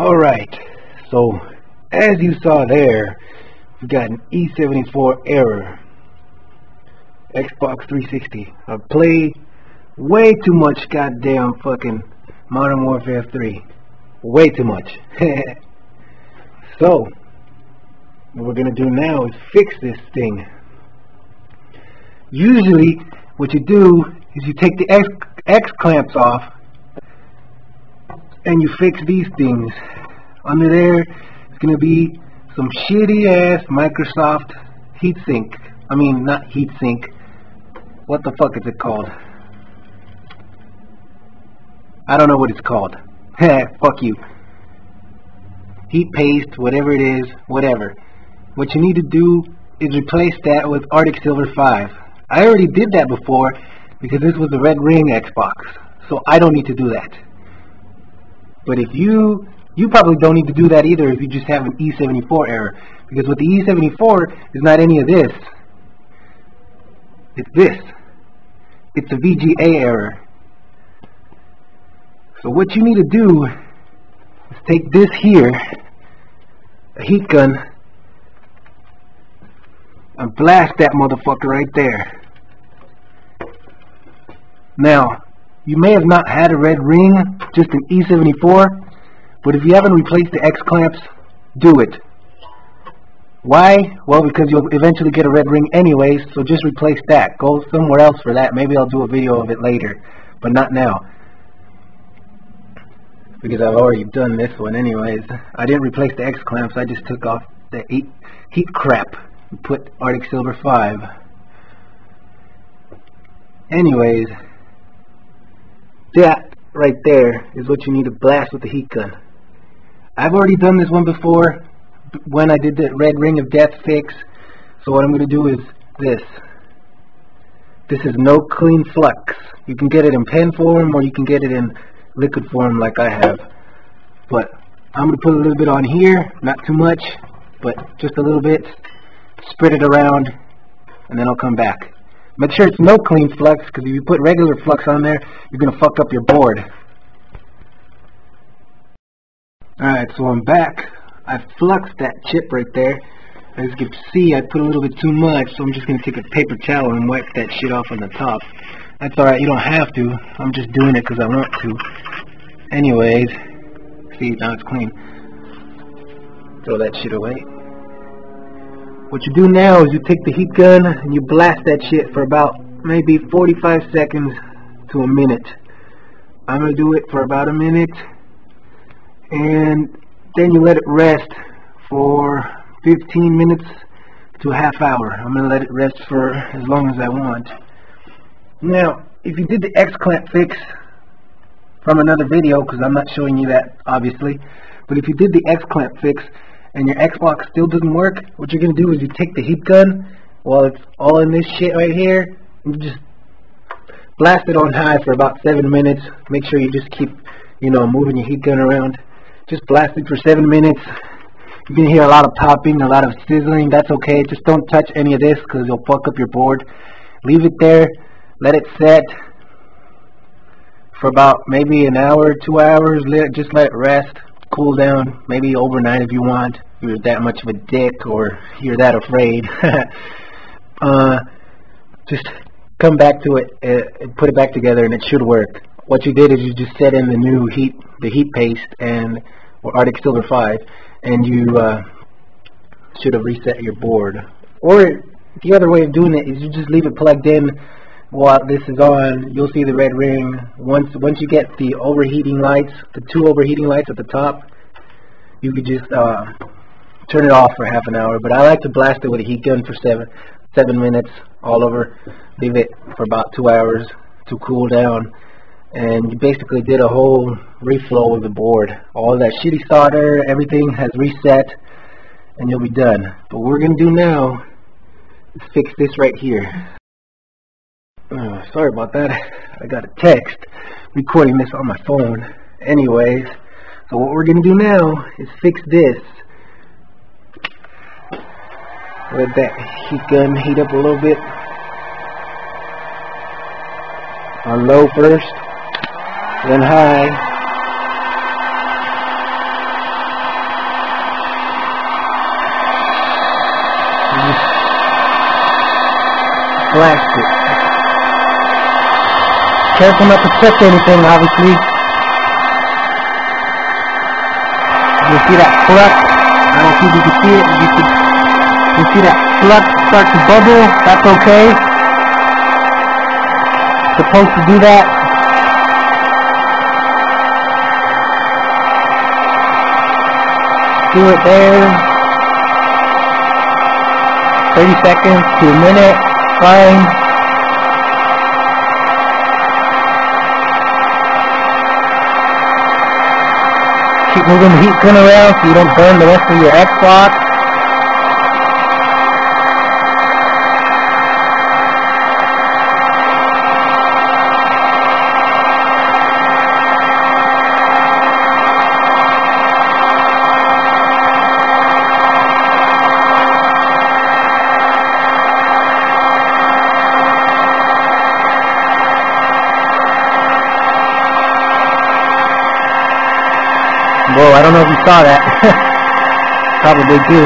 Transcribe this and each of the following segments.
Alright, so as you saw there, we got an E74 error. Xbox 360. I play way too much goddamn fucking Modern Warfare 3. Way too much. So, what we're gonna do now is fix this thing. Usually, what you do is you take the X clamps off and you fix these things. Under there, it's gonna be some shitty ass Microsoft heatsink. I mean, not heatsink. What the fuck is it called? I don't know what it's called. Fuck you. Heat paste, whatever it is, whatever. What you need to do is replace that with Arctic Silver 5. I already did that before because this was a Red Ring Xbox, so I don't need to do that. But if you probably don't need to do that either if you just have an E74 error, because with the E74 is not any of this. It's this. It's a VGA error. So what you need to do is take this here, a heat gun, and blast that motherfucker right there. Now, you may have not had a Red Ring, just an E74, but if you haven't replaced the X clamps, do it. Why? Well, because you'll eventually get a Red Ring anyways, so just replace that. Go somewhere else for that. Maybe I'll do a video of it later, but not now, because I've already done this one anyways. I didn't replace the X clamps, I just took off the heat crap and put Arctic Silver 5. Anyways, that right there is what you need to blast with the heat gun. I've already done this one before when I did the Red Ring of Death fix. So what I'm going to do is this. This is no clean flux. You can get it in pen form or you can get it in liquid form like I have. But I'm going to put a little bit on here, not too much, but just a little bit. Spread it around and then I'll come back. Make sure it's no clean flux, because if you put regular flux on there, you're going to fuck up your board. Alright, so I'm back. I fluxed that chip right there. As you can see, I put a little bit too much, so I'm just going to take a paper towel and wipe that shit off on the top. That's alright, you don't have to. I'm just doing it because I want to. Anyways, see, now it's clean. Throw that shit away. What you do now is you take the heat gun and you blast that shit for about maybe 45 seconds to a minute. I'm going to do it for about a minute, and then you let it rest for 15 minutes to a half hour. I'm going to let it rest for as long as I want. Now, if you did the X clamp fix from another video, because I'm not showing you that obviously, but if you did the X clamp fix and your Xbox still doesn't work, what you're going to do is you take the heat gun while it's all in this shit right here, and you just blast it on high for about 7 minutes. Make sure you just keep, moving your heat gun around. Just blast it for 7 minutes. You're going to hear a lot of popping, a lot of sizzling. That's okay. Just don't touch any of this because you'll fuck up your board. Leave it there. Let it set for about maybe an hour, 2 hours. Just let it rest. Cool down, maybe overnight if you want. You're that much of a dick or you're that afraid. Just come back to it and put it back together and it should work. What you did is you just set in the heat paste or Arctic Silver 5, and you should have reset your board. Or the other way of doing it is you just leave it plugged in while this is on. You'll see the red ring. Once you get the overheating lights, the 2 overheating lights at the top, you could just turn it off for half an hour. But I like to blast it with a heat gun for 7 minutes all over. Leave it for about 2 hours to cool down, and you basically did a whole reflow of the board. All that shitty solder, everything has reset, and you'll be done. But what we're gonna do now is fix this right here. Sorry about that. I got a text recording this on my phone. Anyways, so what we're going to do now is fix this. Let that heat gun heat up a little bit. On low first, then high. flashed it. Careful not to touch anything, obviously. You see that flux? I don't think you can see it. You see that flux start to bubble? That's okay. It's supposed to do that. Do it there. 30 seconds to a minute. Fine. Keep moving the heat gun around so you don't burn the rest of your Xbox. Whoa, I don't know if you saw that. Probably do.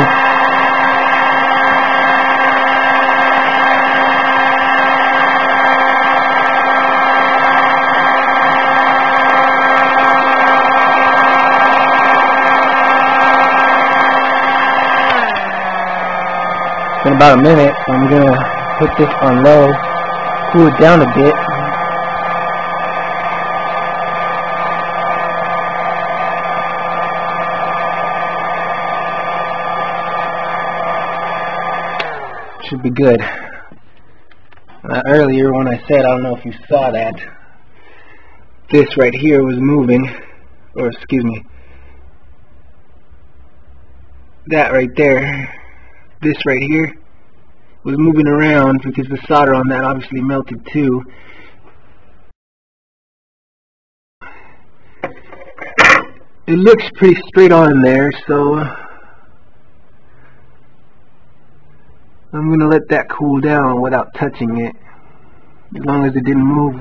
It's been about a minute, so I'm gonna put this on low, cool it down a bit. Should be good. Earlier when I said, I don't know if you saw that, this right here was moving, or excuse me, that right there, this right here was moving around because the solder on that obviously melted too. It looks pretty straight on there, so I'm going to let that cool down without touching it. As long as it didn't move,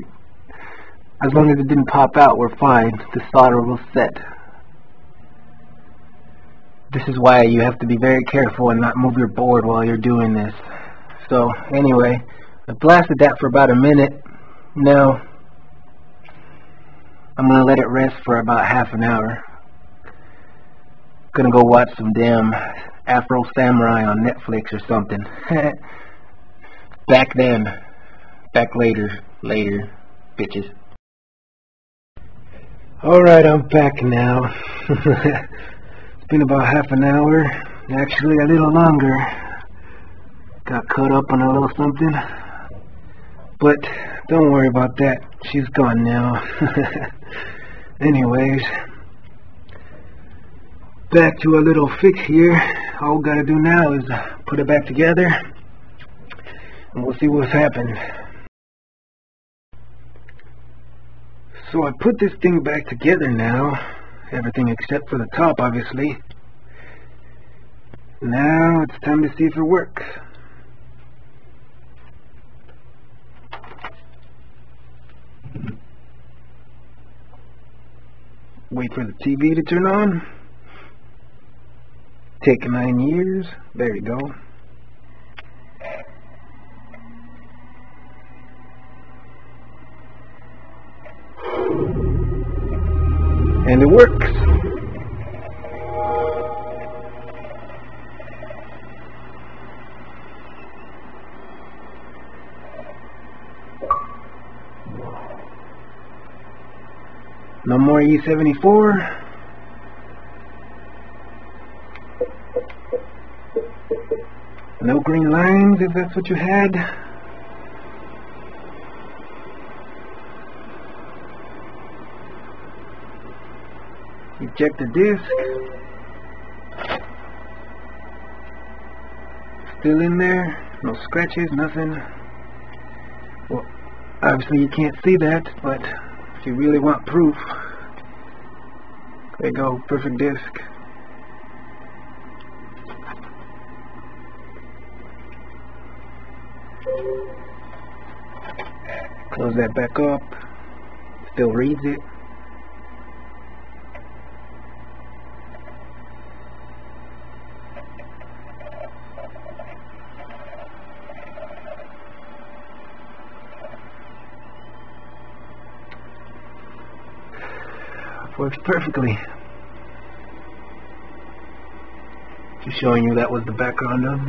as long as it didn't pop out, we're fine. The solder will set. This is why you have to be very careful and not move your board while you're doing this. So anyway, I blasted that for about a minute. Now I'm going to let it rest for about half an hour. Gonna go watch some damn Afro Samurai on Netflix or something. Back later, bitches. Alright, I'm back now. It's been about half an hour, actually a little longer. Got caught up on a little something. But don't worry about that, she's gone now. Anyways, back to a little fix here. All we gotta do now is put it back together and we'll see what's happened. So I put this thing back together now, everything except for the top obviously. Now it's time to see if it works. Wait for the TV to turn on. Take 9 years. There you go. And it works. No more E74. No green lines if that's what you had. Eject the disc. Still in there. No scratches, nothing. Well, obviously you can't see that, but if you really want proof, there you go, perfect disc. Close that back up. Still reads it. works perfectly. Just showing you that was the background of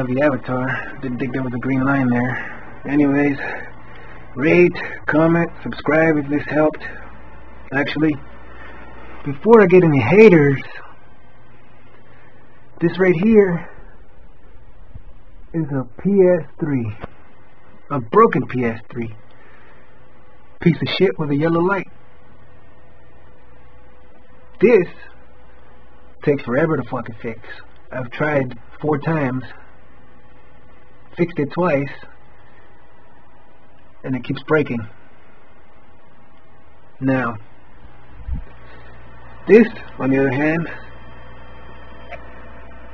the avatar. Didn't think there was a green line there. Anyways, rate, comment, subscribe if this helped. Actually, before I get any haters, this right here is a PS3. A broken PS3. Piece of shit with a yellow light. This takes forever to fucking fix. I've tried 4 times, fixed it twice, and it keeps breaking. Now, this, on the other hand,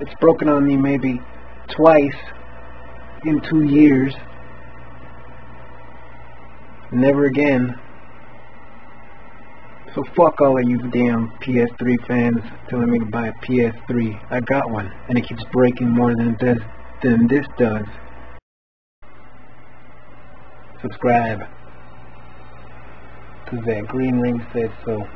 it's broken on me maybe twice in 2 years. Never again. So fuck all of you damn PS3 fans telling me to buy a PS3. I got one, and it keeps breaking more than this does. Subscribe, 'cause that green ring says so.